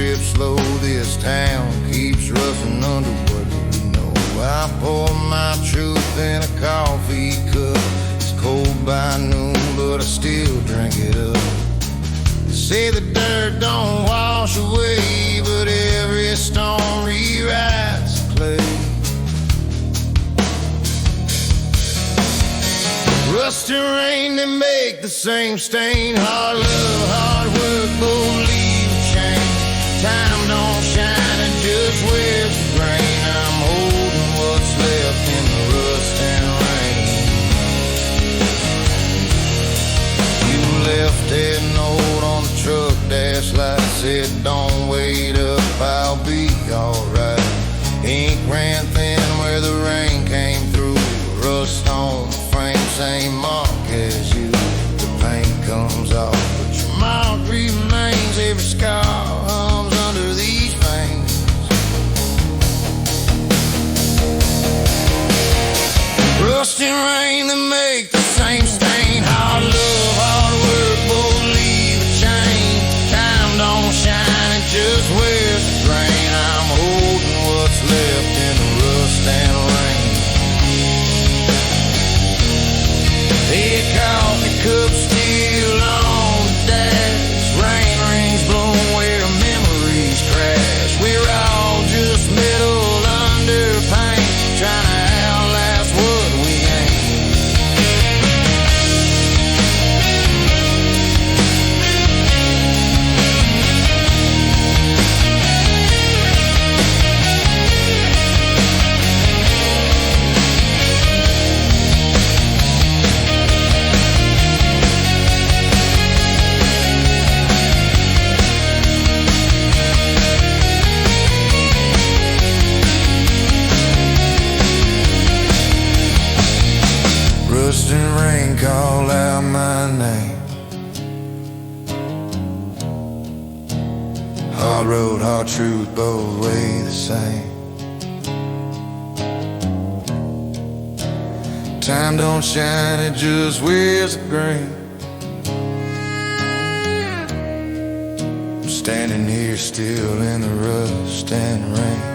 trip slow, this town keeps rushing under what you know. I pour my truth in a coffee cup. It's cold by noon, but I still drink it up. They say the dirt don't wash away, but every stone rewrites the clay. Rust and rain, they make the same stain. Hard love, hard work, both leave a chain. Time don't shine, it just wears the grain. I'm holding what's left in the rust and rain. You left that note on the truck dash light, said don't wait up, I'll be alright. Ink ran thin where the rain came through. Rust on the frame, same mark as you. The paint comes off, but your mark remains. Every scar hums under these veins. Rust and rain, they make the same stain. Hard love, hard work, both leave a chain. Time don't shine, it just wears the grain. I'm holding what's left in the rust and rain. The coffee cup still on the dash. Rain rings blowing where memories crash. We're all just metal under paint, trying to outlast what we ain't. Rust and rain call out my name. Hard road, hard truth, both weigh the same. Time don't shine, it just wears the grain. I'm standing here still in the rust and rain.